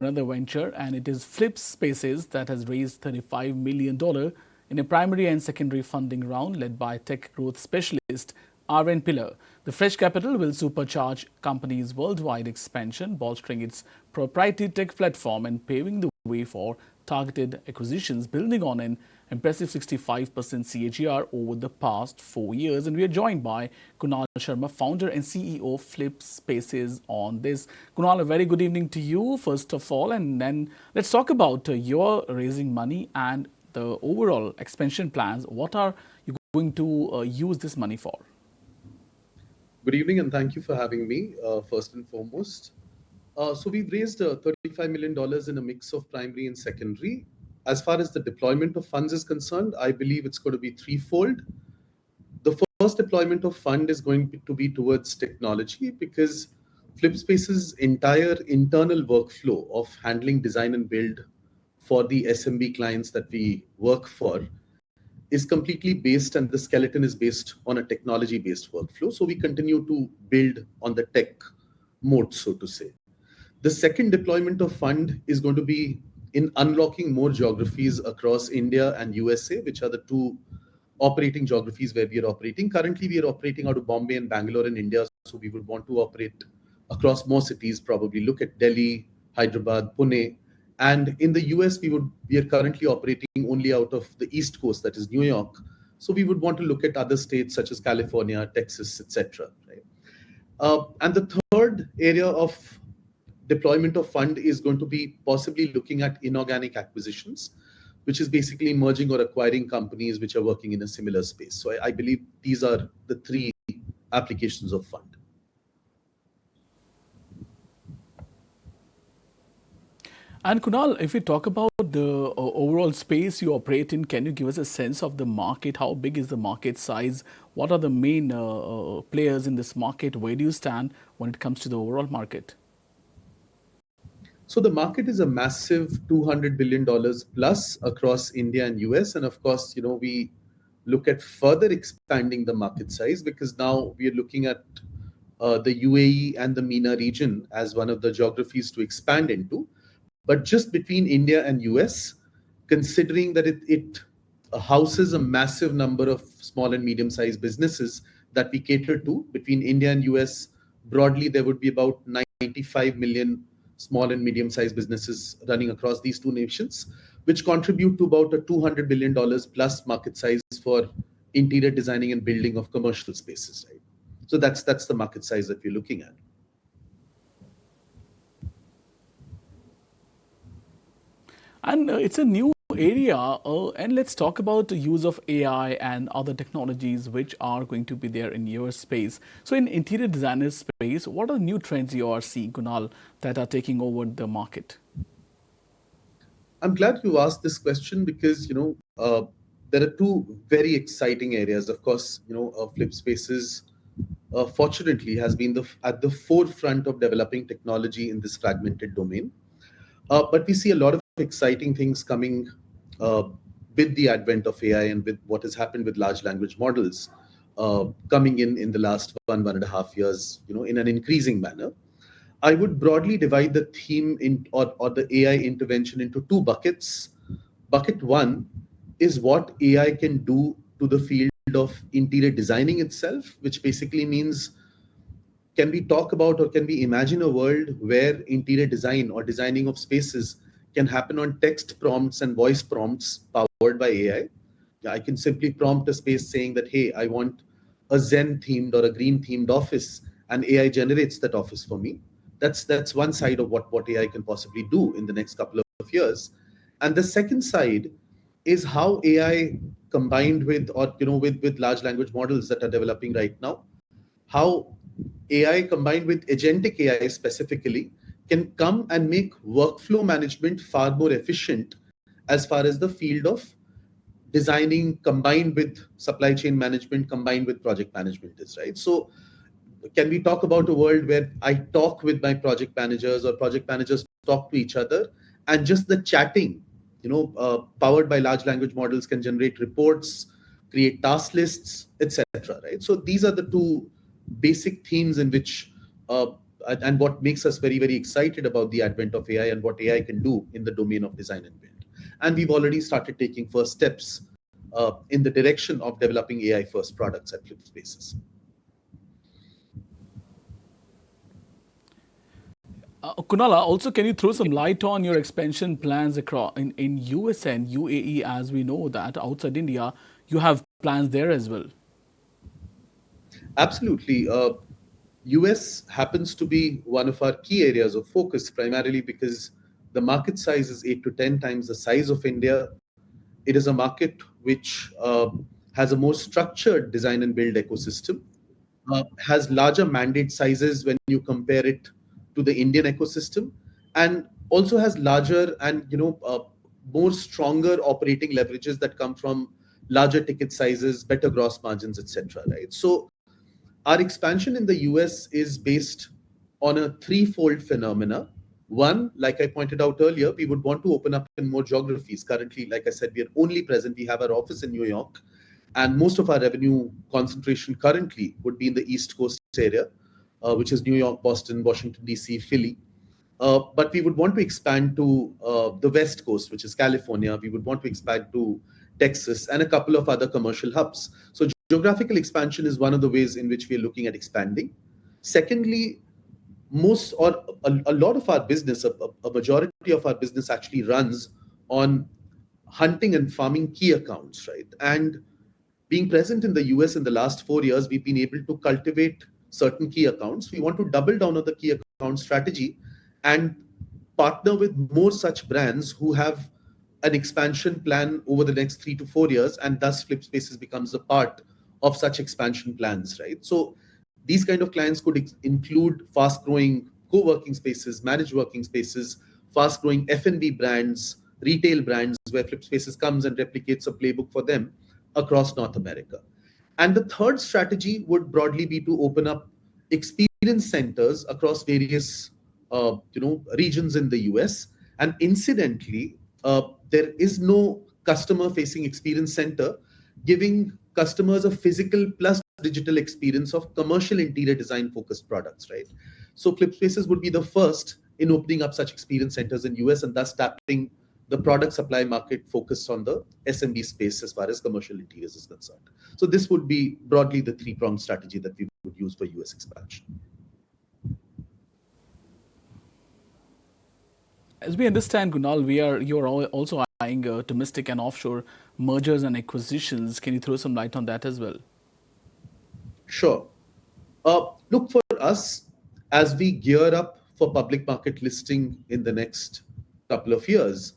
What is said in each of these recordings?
another venture, and it is Flipspaces that has raised $35 million in a primary and secondary funding round led by tech growth specialist RN Pillar. The fresh capital will supercharge company's worldwide expansion, bolstering its proprietary tech platform and paving the way for targeted acquisitions, building on an impressive 65% CAGR over the past 4 years. And we are joined by Kunal Sharma, founder and CEO of Flipspaces on this. Kunal, a very good evening to you, first of all, and then let's talk about your raising money and the overall expansion plans. What are you going to use this money for? Good evening, and thank you for having me, first and foremost. So we've raised $35 million in a mix of primary and secondary. As far as the deployment of funds is concerned, I believe it's going to be threefold. The first deployment of fund is going to be towards technology because Flipspace's entire internal workflow of handling design and build for the SMB clients that we work for is completely based, and the skeleton is based on a technology based workflow. So we continue to build on the tech mode, so to say. The second deployment of fund is going to be in unlocking more geographies across India and USA, which are the two operating geographies where we are operating. Currently, we are operating out of Bombay and Bangalore in India, so we would want to operate across more cities, probably look at Delhi, Hyderabad, Pune. And in the US, we are currently operating only out of the East Coast, that is New York. So we would want to look at other states such as California, Texas, etc. Right? And the third area of deployment of fund is going to be possibly looking at inorganic acquisitions, which is basically merging or acquiring companies which are working in a similar space. So I believe these are the three applications of fund. And Kunal, if we talk about the overall space you operate in, can you give us a sense of the market? How big is the market size? What are the main players in this market? Where do you stand when it comes to the overall market? So the market is a massive $200 billion plus across India and US. And of course, we look at further expanding the market size because now we are looking at the UAE and the MENA region as one of the geographies to expand into. But just between India and US, considering that it houses a massive number of small and medium sized businesses that we cater to, between India and US, broadly, there would be about 95 million small and medium sized businesses running across these two nations, which contribute to about a $200 billion plus market size for interior designing and building of commercial spaces. Right? So that's the market size that we're looking at. And it's a new area. And let's talk about the use of AI and other technologies which are going to be there in your space. So, in interior designer space, what are the new trends you are seeing, Kunal, that are taking over the market? I'm glad you asked this question because there are two very exciting areas. Of course, Flipspaces fortunately has been at the forefront of developing technology in this fragmented domain. But we see a lot of exciting things coming uh, with the advent of AI and with what has happened with large language models coming in the last 1.5 years, in an increasing manner. I would broadly divide the theme or the AI intervention into two buckets. Bucket one is what AI can do to the field of interior designing itself, which basically means can we talk about or can we imagine a world where interior design or designing of spaces can happen on text prompts and voice prompts powered by AI? Yeah, I can simply prompt a space saying that, hey, I want a Zen themed or a green themed office, and AI generates that office for me. That's one side of what AI can possibly do in the next couple of years. And the second side is how AI combined with or with large language models that are developing right now, how AI combined with agentic AI specifically can come and make workflow management far more efficient as far as the field of designing combined with supply chain management combined with project management is, right? So can we talk about a world where I talk with my project managers or project managers talk to each other, and just the chatting, powered by large language models, can generate reports, create task lists, etc. Right? So these are the two basic themes in which and what makes us very, very excited about the advent of AI and what AI can do in the domain of design and build. And we've already started taking first steps in the direction of developing AI first products at Flipspaces. Kunala, also, can you throw some light on your expansion plans across in US and UAE? As we know that outside India, you have plans there as well. Absolutely. US happens to be one of our key areas of focus, primarily because the market size is 8 to 10 times the size of India. It is a market which has a more structured design and build ecosystem, has larger mandate sizes when you compare it to the Indian ecosystem, and also has larger and more stronger operating leverages that come from larger ticket sizes, better gross margins, etc. Right. So our expansion in the US is based on a threefold phenomena. One, like I pointed out earlier, we would want to open up in more geographies. Currently, like I said, we are only present, we have our office in New York, and most of our revenue concentration currently would be in the East Coast area, which is New York, Boston, Washington, D.C., Philly. But we would want to expand to the West Coast, which is California. We would want to expand to Texas and a couple of other commercial hubs. So geographical expansion is one of the ways in which we are looking at expanding. Secondly, most or a lot of our business, a majority of our business actually runs on hunting and farming key accounts, right? And being present in the US in the last 4 years, we've been able to cultivate certain key accounts. We want to double down on the key account strategy and partner with more such brands who have an expansion plan over the next 3 to 4 years, and thus Flipspaces becomes a part of such expansion plans, right? So these kind of clients could include fast-growing co-working spaces, managed working spaces, fast-growing F&B brands, retail brands, where Flipspaces comes and replicates a playbook for them across North America. And the third strategy would broadly be to open up experience centers across various regions in the US. And incidentally, there is no customer-facing experience center giving customers a physical plus digital experience of commercial interior design focused products, right? So Flipspaces would be the first in opening up such experience centers in US and thus tapping the product supply market focused on the SMB space as far as commercial interiors is concerned. So this would be broadly the three-pronged strategy that we would use for US expansion. As we understand, Kunal, you're also eyeing domestic and offshore mergers and acquisitions. Can you throw some light on that as well? Sure. Look, for us, as we gear up for public market listing in the next couple of years,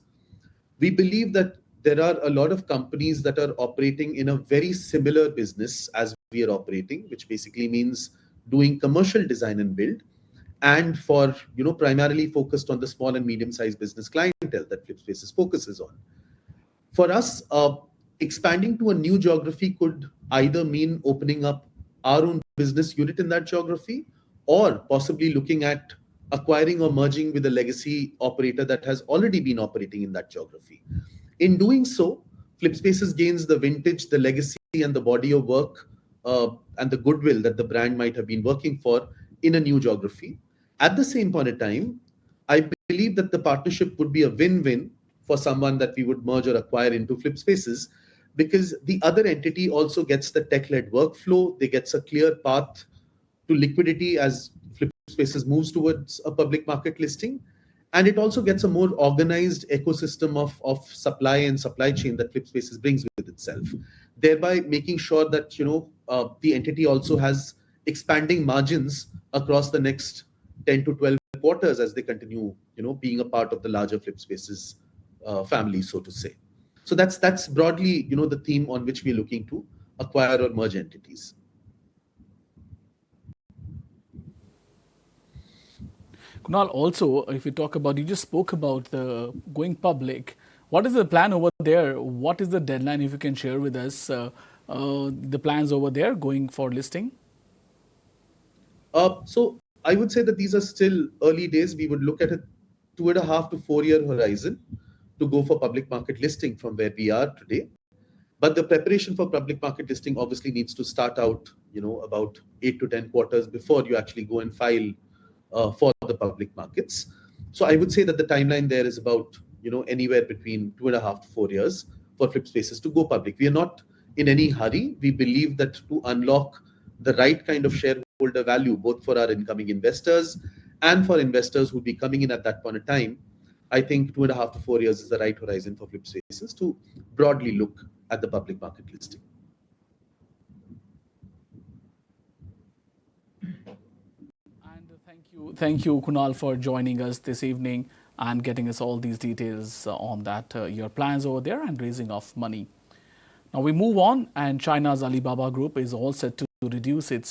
we believe that there are a lot of companies that are operating in a very similar business as we are operating, which basically means doing commercial design and build, and for primarily focused on the small and medium sized business clientele that Flipspaces focuses on. For us, expanding to a new geography could either mean opening up our own business unit in that geography, or possibly looking at acquiring or merging with a legacy operator that has already been operating in that geography. In doing so, Flipspaces gains the vintage, the legacy, and the body of work, and the goodwill that the brand might have been working for in a new geography. At the same point in time, I believe that the partnership would be a win-win for someone that we would merge or acquire into Flipspaces, because the other entity also gets the tech-led workflow. They gets a clear path to liquidity as Flipspaces moves towards a public market listing. And it also gets a more organized ecosystem of supply and supply chain that Flipspaces brings with itself, thereby making sure that the entity also has expanding margins across the next 10 to 12 quarters as they continue being a part of the larger Flipspaces family, so to say. So that's broadly the theme on which we're looking to acquire or merge entities. Kunal, also, if we talk about, you just spoke about the going public. What is the plan over there? What is the deadline, if you can share with us, the plans over there going for listing? So I would say that these are still early days. We would look at a 2.5 to 4 year horizon to go for public market listing from where we are today. But the preparation for public market listing obviously needs to start out, about 8 to 10 quarters before you actually go and file for the public markets. So I would say that the timeline there is about anywhere between 2.5 to 4 years for Flipspaces to go public. We are not in any hurry. We believe that to unlock the right kind of shareholder value, both for our incoming investors and for investors who will be coming in at that point of time, I think 2.5 to 4 years is the right horizon for Flipspaces to broadly look at the public market listing. And thank you, Kunal, for joining us this evening and getting us all these details on that, your plans over there and raising of money. Now we move on, and China's Alibaba Group is all set to reduce its